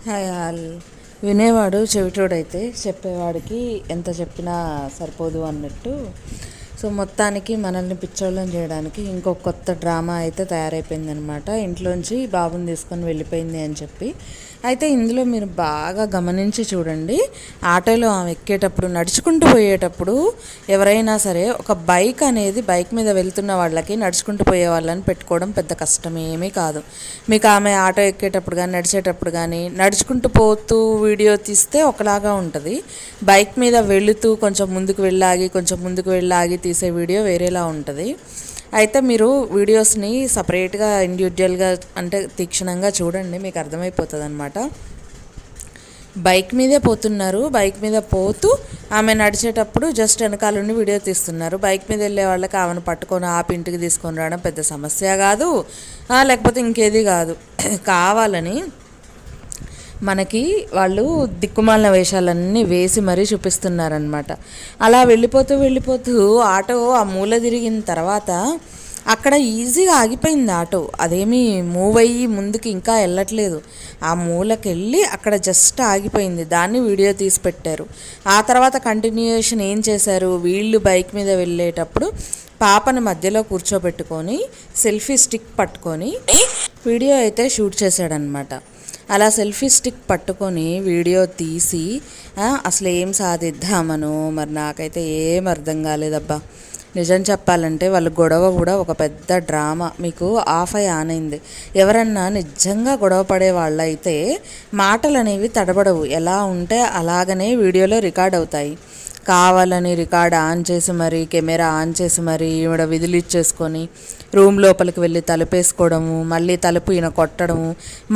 Hi all. వినేవాడు చెవిటోడైతే చెప్పేవాడికి ఎంత చెప్పినా సరిపోదు అన్నట్టు. సో మొత్తానికి మనల్ని పిచ్చోళ్ళని చేయడానికి ఇంకొక కొత్త డ్రామా అయితే తయారైపోయిందనమాట. ఇంట్లోంచి బాబుని తీసుకొని వెళ్ళిపోయింది అని చెప్పి. అయితే ఇందులో మీరు బాగా గమనించి చూడండి. ఆటోలో ఆమె ఎక్కేటప్పుడు, నడుచుకుంటూ పోయేటప్పుడు ఎవరైనా సరే ఒక బైక్ మీద వెళ్తున్న వాళ్ళకి నడుచుకుంటూ పోయే వాళ్ళని పెట్టుకోవడం పెద్ద కష్టమేమీ కాదు. మీకు ఆమె ఆటో ఎక్కేటప్పుడు కానీ, నడిచేటప్పుడు కానీ, నడుచుకుంటూ పోతూ వీడియో తీస్తే ఒకలాగా ఉంటుంది. బైక్ మీద వెళుతూ కొంచెం ముందుకు వెళ్ళాగి తీసే వీడియో వేరేలా ఉంటుంది. అయితే మీరు వీడియోస్ని సపరేట్గా ఇండివిజువల్గా అంటే తీక్షణంగా చూడండి, మీకు అర్థమైపోతుంది అనమాట. బైక్ మీదే పోతున్నారు, బైక్ మీద పోతూ ఆమె నడిచేటప్పుడు జస్ట్ వెనకాలండి వీడియో తీస్తున్నారు. బైక్ మీద వెళ్ళే వాళ్ళకి ఆమెను పట్టుకొని ఆపి ఇంటికి తీసుకొని రావడం పెద్ద సమస్య కాదు, లేకపోతే ఇంకేది కాదు. కావాలని మనకి వాళ్ళు దిక్కుమాలిన వేషాలన్నీ వేసి మరీ చూపిస్తున్నారనమాట. అలా వెళ్ళిపోతూ ఆటో ఆ మూల తిరిగిన తర్వాత అక్కడ ఈజీగా ఆగిపోయింది ఆటో. అదేమీ మూవ్ అయ్యి ముందుకి ఇంకా వెళ్ళట్లేదు. ఆ మూలకి వెళ్ళి అక్కడ జస్ట్ ఆగిపోయింది. దాన్ని వీడియో తీసి పెట్టారు. ఆ తర్వాత కంటిన్యూయేషన్ ఏం చేశారు, వీళ్ళు బైక్ మీద వెళ్ళేటప్పుడు పాపను మధ్యలో కూర్చోబెట్టుకొని సెల్ఫీ స్టిక్ పట్టుకొని వీడియో అయితే షూట్ చేశాడనమాట. అలా సెల్ఫీ స్టిక్ పట్టుకొని వీడియో తీసి అసలు ఏం సాధిద్దామనో మరి నాకైతే ఏం అర్థం కాలేదబ్బా. నిజం చెప్పాలంటే వాళ్ళ గొడవ కూడా ఒక పెద్ద డ్రామా. మీకు ఆఫ్ ఆన్ అయింది. ఎవరన్నా నిజంగా గొడవ పడే వాళ్ళైతే మాటలు అనేవి తడబడవు, ఎలా ఉంటే అలాగనే వీడియోలో రికార్డ్ అవుతాయి. కావాలని రికార్డ్ ఆన్ చేసి మరి, కెమెరా ఆన్ చేసి మరి ఈవిడ విధులు ఇచ్చేసుకొని రూమ్ లోపలికి వెళ్ళి తలుపేసుకోవడము, మళ్ళీ తలుపు ఈయన కొట్టడము,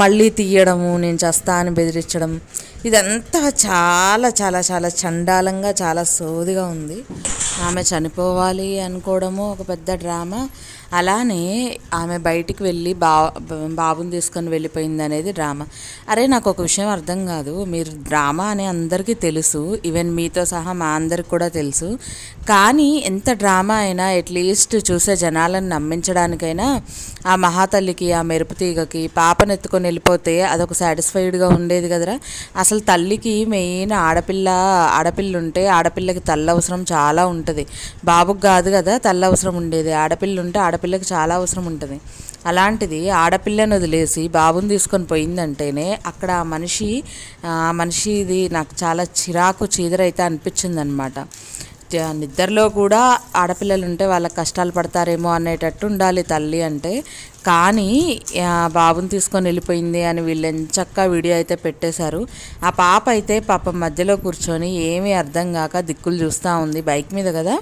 మళ్ళీ తీయడము, నేను చస్తా అని బెదిరించడం, ఇదంతా చాలా చాలా చాలా చండాలంగా, చాలా సోదిగా ఉంది. ఆమె చనిపోవాలి అనుకోవడము ఒక పెద్ద డ్రామా. అలానే ఆమె బయటికి వెళ్ళి బాబుని తీసుకొని వెళ్ళిపోయింది అనేది డ్రామా. అరే నాకు ఒక విషయం అర్థం కాదు. మీరు డ్రామా అని అందరికీ తెలుసు, ఈవెన్ మీతో సహా మా అందరికి కూడా తెలుసు. కానీ ఎంత డ్రామా అయినా అట్లీస్ట్ చూసే జనాలను నమ్మించడానికైనా ఆ మహాతల్లికి, ఆ మెరుపు తీగకి పాపను ఎత్తుకొని వెళ్ళిపోతే అదొక సాటిస్ఫైడ్గా ఉండేది కదరా. అసలు తల్లికి మెయిన్ ఆడపిల్ల ఉంటే ఆడపిల్లకి తల్లి అవసరం చాలా ఉంటుంది. బాబుకి కాదు కదా తల్లి అవసరం ఉండేది, ఆడపిల్ల ఉంటే ఆడపిల్లకి చాలా అవసరం ఉంటుంది. అలాంటిది ఆడపిల్లని వదిలేసి బాబుని తీసుకొని పోయిందంటేనే అక్కడ ఆ మనిషిది నాకు చాలా చిరాకు చీదరైతే అనిపించింది అనమాట. నిద్రలో కూడా ఆడపిల్లలు ఉంటే వాళ్ళకి కష్టాలు పడతారేమో అనేటట్టు ఉండాలి తల్లి అంటే. కానీ బాబుని తీసుకొని వెళ్ళిపోయింది అని వీళ్ళు ఎంచక్కా వీడియో అయితే పెట్టేశారు. ఆ పాప అయితే పాపం మధ్యలో కూర్చొని ఏమీ అర్థం కాక దిక్కులు చూస్తూ ఉంది. బైక్ మీద కదా,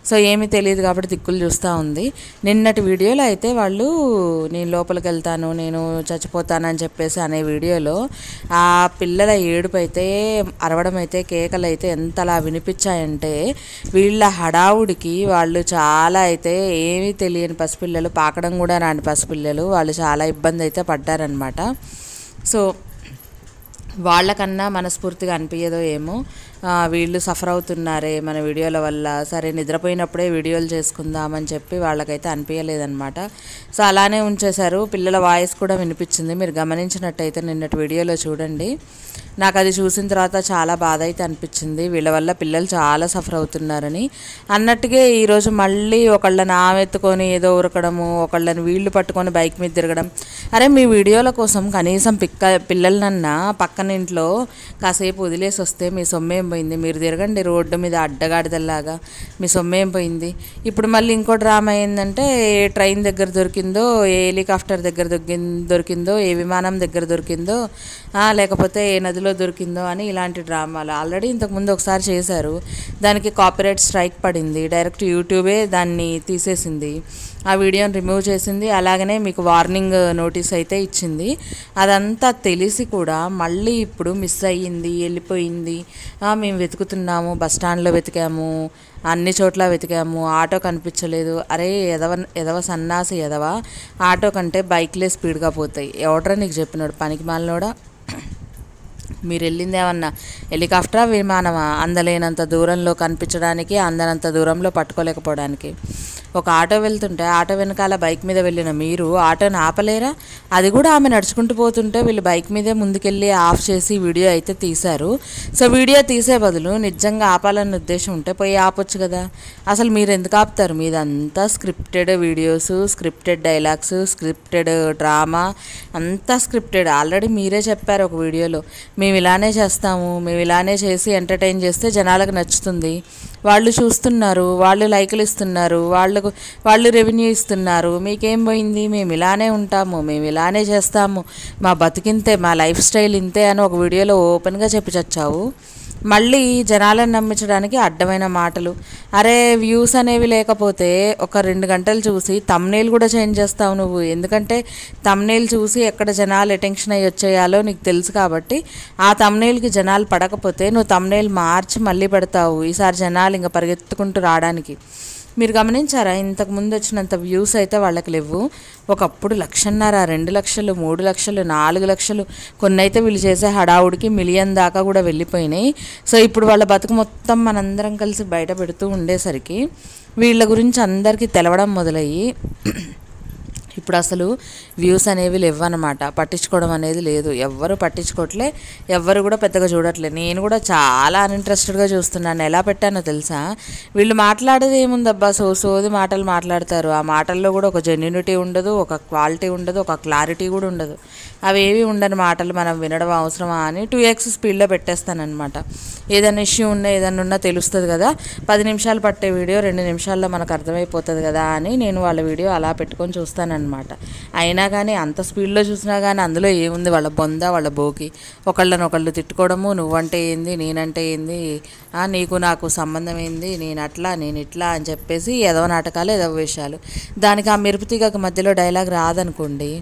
సో ఏమీ తెలియదు కాబట్టి దిక్కులు చూస్తూ ఉంది. నిన్నటి వీడియోలో అయితే వాళ్ళు నేను లోపలికి వెళ్తాను, నేను చచ్చిపోతానని చెప్పేసి అనే వీడియోలో ఆ పిల్లల ఏడుపు అయితే, అరవడం అయితే, కేకలు అయితే ఎంతలా వినిపించాయంటే వీళ్ళ హడావుడికి వాళ్ళు చాలా అయితే ఏమీ తెలియని పసిపిల్లలు, పాకడం కూడా రాని పసిపిల్లలు, వాళ్ళు చాలా ఇబ్బంది అయితే పడ్డారనమాట. సో వాళ్ళకన్నా మనస్ఫూర్తిగా అనిపించదో ఏమో, వీళ్ళు సఫర్ అవుతున్నారే మన వీడియోల వల్ల, సరే నిద్రపోయినప్పుడే వీడియోలు చేసుకుందామని చెప్పి వాళ్ళకైతే అనిపించలేదన్నమాట. సో అలానే ఉంచేశారు. పిల్లల వాయిస్ కూడా వినిపించింది, మీరు గమనించినట్టయితే నిన్నటి వీడియోలో చూడండి. నాకు అది చూసిన తర్వాత చాలా బాధ అయితే అనిపించింది. వీళ్ళ వల్ల పిల్లలు చాలా సఫర్ అవుతున్నారని. అన్నట్టుగా ఈరోజు మళ్ళీ ఒకళ్ళని ఆమెత్తుకొని ఏదో ఉరకడము, ఒకళ్ళని వీళ్ళు పట్టుకొని బైక్ మీద తిరగడం. అరే మీ వీడియోల కోసం కనీసం పిల్లలనన్నా పక్కన ఇంట్లో కాసేపు వదిలేసి వస్తే మీ సొమ్మేం పోయింది. మీరు తిరగండి రోడ్డు మీద అడ్డగాడిదల్లాగా, మీ సొమ్మేం పోయింది. ఇప్పుడు మళ్ళీ ఇంకో డ్రామా ఏంటంటే ఏ ట్రైన్ దగ్గర దొరికిందో, ఏ హెలికాప్టర్ దగ్గర దొరికిందో, ఏ విమానం దగ్గర దొరికిందో, లేకపోతే ఏ నదిలో దొరికిందో అని ఇలాంటి డ్రామాలు ఆల్రెడీ ఇంతకుముందు ఒకసారి చేశారు. దానికి కాపీరైట్ స్ట్రైక్ పడింది. డైరెక్ట్ యూట్యూబే దాన్ని తీసేసింది, ఆ వీడియోని రిమూవ్ చేసింది. అలాగనే మీకు వార్నింగ్ నోటీస్ అయితే ఇచ్చింది. అదంతా తెలిసి కూడా మళ్ళీ ఇప్పుడు మిస్ అయ్యింది, వెళ్ళిపోయింది, మేము వెతుకుతున్నాము, బస్టాండ్లో వెతికాము, అన్ని చోట్ల వెతికాము, ఆటో కనిపించలేదు. అరే ఎదవ సన్నాసి ఎదవ, ఆటో కంటే బైక్లే స్పీడ్గా పోతాయి. ఎవడ్రా నీకు చెప్పినాడు పనికి మాలినోడా? మీరు వెళ్ళింది ఏమన్నా హెలికాప్టరా, విమానమా? అందలేనంత దూరంలో కనిపించడానికి, అందనంత దూరంలో పట్టుకోలేకపోవడానికి. ఒక ఆటో వెళ్తుంటే ఆటో వెనకాల బైక్ మీద వెళ్ళిన మీరు ఆటోని ఆపలేరా? అది కూడా ఆమె నడుచుకుంటూ పోతుంటే వీళ్ళు బైక్ మీదే ముందుకెళ్ళి ఆఫ్ చేసి వీడియో అయితే తీశారు. సో వీడియో తీసే బదులు నిజంగా ఆపాలన్న ఉద్దేశం ఉంటే పోయి ఆపొచ్చు కదా. అసలు మీరు ఎందుకు ఆపుతారు? మీదంతా scripted videos, scripted dialogues, scripted drama, అంతా స్క్రిప్టెడ్. ఆల్రెడీ మీరే చెప్పారు ఒక వీడియోలో, మేము ఇలానే చేస్తాము, మేము ఇలానే చేసి ఎంటర్టైన్ చేస్తే జనాలకు నచ్చుతుంది, వాళ్ళు చూస్తున్నారు, వాళ్ళు లైకులు ఇస్తున్నారు, వాళ్ళు రెవెన్యూ ఇస్తున్నారు, మీకేం పోయింది, మేము ఇలానే ఉంటాము, మేము ఇలానే చేస్తాము, మా బతికింతే, మా లైఫ్ స్టైల్ ఇంతే అని ఒక వీడియోలో ఓపెన్గా చెప్పి చచ్చావు. మళ్ళీ జనాలను నమ్మించడానికి అడ్డమైన మాటలు. అరే వ్యూస్ అనేవి లేకపోతే ఒక 2 గంటలు చూసి తమ్నేల్ కూడా చేంజ్ చేస్తావు నువ్వు. ఎందుకంటే తమ్నేల్ చూసి ఎక్కడ జనాలు అటెన్షన్ అయ్యి వచ్చేయాలో నీకు తెలుసు కాబట్టి ఆ తమ్నేల్కి జనాలు పడకపోతే నువ్వు తమ్నేల్ మార్చి మళ్ళీ పెడతావు. ఈసారి జనాలు ఇంకా పరిగెత్తుకుంటూ రావడానికి. మీరు గమనించారా? ఇంతకుముందు వచ్చినంత వ్యూస్ అయితే వాళ్ళకి లేవు. ఒకప్పుడు 1,500,000, 2 లక్షలు, 3 లక్షలు, 4 లక్షలు, కొన్ని అయితే వీళ్ళు చేసే హడావుడికి 1 మిలియన్ దాకా కూడా వెళ్ళిపోయినాయి. సో ఇప్పుడు వాళ్ళ బతుకు మొత్తం మనందరం కలిసి బయట పెడుతూ ఉండేసరికి వీళ్ళ గురించి అందరికీ తెలవడం మొదలయ్యి ఇప్పుడు అసలు వ్యూస్ అనేవి లేవన్నమాట. పట్టించుకోవడం అనేది లేదు, ఎవ్వరు పట్టించుకోవట్లే, ఎవ్వరు కూడా పెద్దగా చూడట్లేదు. నేను కూడా చాలా అన్ఇంట్రెస్టెడ్గా చూస్తున్నాను. ఎలా పెట్టానో తెలుసా? వీళ్ళు మాట్లాడేది ఏముందబ్బా, సోది మాటలు మాట్లాడతారు. ఆ మాటల్లో కూడా ఒక జెన్యూనిటీ ఉండదు, ఒక క్వాలిటీ ఉండదు, ఒక క్లారిటీ కూడా ఉండదు. అవేవి ఉండని మాటలు మనం వినడం అవసరమా అని 2x స్పీడ్లో పెట్టేస్తానమాట. ఏదైనా ఇష్యూ ఉన్నా తెలుస్తుంది కదా, 10 నిమిషాలు పట్టే వీడియో 2 నిమిషాల్లో మనకు అర్థమైపోతుంది కదా అని నేను వాళ్ళ వీడియో అలా పెట్టుకొని చూస్తానన్నమాట. అయినా కానీ అంత స్పీడ్లో చూసినా కానీ అందులో ఏముంది? వాళ్ళ బొంద, వాళ్ళ బోకి, ఒకళ్ళు తిట్టుకోవడము, నువ్వంటే ఏంది, నేనంటే ఏంది, నీకు నాకు సంబంధం ఏంది, నేను అట్లా నేను ఇట్లా అని చెప్పేసి ఏదో నాటకాలు, ఏదో వేషాలు. దానికి ఆ మెరుపుతీగకు మధ్యలో డైలాగ్ రాదనుకోండి,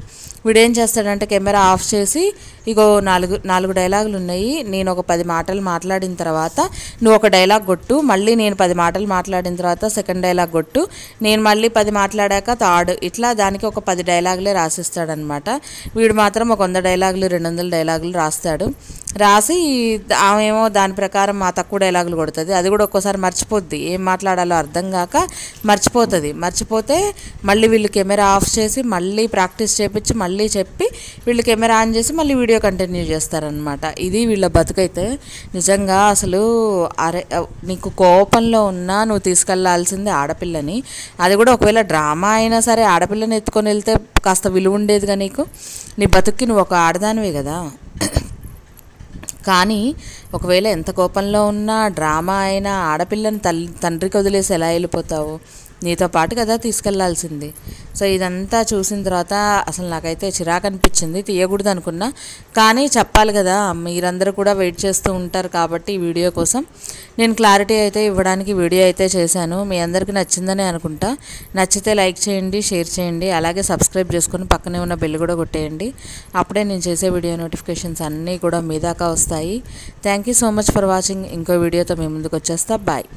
వీడేం చేస్తాడంటే కెమెరా ఆఫ్ చేసి, ఇగో 4 డైలాగులు ఉన్నాయి, నేను ఒక 10 మాటలు మాట్లాడిన తర్వాత నువ్వు ఒక డైలాగ్ కొట్టు, మళ్ళీ నేను 10 మాటలు మాట్లాడిన తర్వాత సెకండ్ డైలాగ్ కొట్టు, నేను మళ్ళీ 10 మాట్లాడాక థర్డ్, ఇట్లా దానికి ఒక 10 డైలాగులే రాసిస్తాడనమాట. వీడు మాత్రం ఒక 100 డైలాగులు, 200 డైలాగులు రాస్తాడు. రాసి ఆమెమో దాని ప్రకారం మా తక్కువ డైలాగులు కొడుతుంది. అది కూడా ఒక్కోసారి మర్చిపోద్ది, ఏం మాట్లాడాలో అర్థం కాక మర్చిపోతుంది. మర్చిపోతే మళ్ళీ వీళ్ళు కెమెరా ఆఫ్ చేసి మళ్ళీ ప్రాక్టీస్ చేపించి మళ్ళీ చెప్పి వీళ్ళు కెమెరా ఆన్ చేసి మళ్ళీ వీడియో కంటిన్యూ చేస్తారనమాట. ఇది వీళ్ళ బతుకైతే. నిజంగా అసలు అరే, నీకు కోపంలో ఉన్నా నువ్వు తీసుకెళ్లాల్సింది ఆడపిల్లని. అది కూడా ఒకవేళ డ్రామా అయినా సరే ఆడపిల్లని ఎత్తుకొని వెళ్తే కాస్త విలువ ఉండేదిగా నీకు. నీ బతుక్కి నువ్వు ఒక ఆడదానివే కదా. కానీ ఒకవేళ ఎంత కోపంలో ఉన్నా డ్రామా అయినా ఆడపిల్లని తండ్రికి వదిలేసి ఎలా వెళ్ళిపోతావు? నీతో పాటు కదా తీసుకెళ్లాల్సింది. సో ఇదంతా చూసిన తర్వాత అసలు నాకైతే చిరాకు అనిపించింది, తీయకూడదు అనుకున్నా. కానీ చెప్పాలి కదా, మీరందరూ కూడా వెయిట్ చేస్తూ ఉంటారు కాబట్టి ఈ వీడియో కోసం నేను క్లారిటీ అయితే ఇవ్వడానికి వీడియో అయితే చేశాను. మీ అందరికీ నచ్చిందని అనుకుంటా. నచ్చితే లైక్ చేయండి, షేర్ చేయండి, అలాగే సబ్స్క్రైబ్ చేసుకొని పక్కనే ఉన్న బెల్ కూడా కొట్టేయండి. అప్పుడే నేను చేసే వీడియో నోటిఫికేషన్స్ అన్నీ కూడా మీ దాకా వస్తాయి. Thank you so much for watching. ఇంకో వీడియోతో మీ ముందుకు వచ్చేస్తా. బాయ్.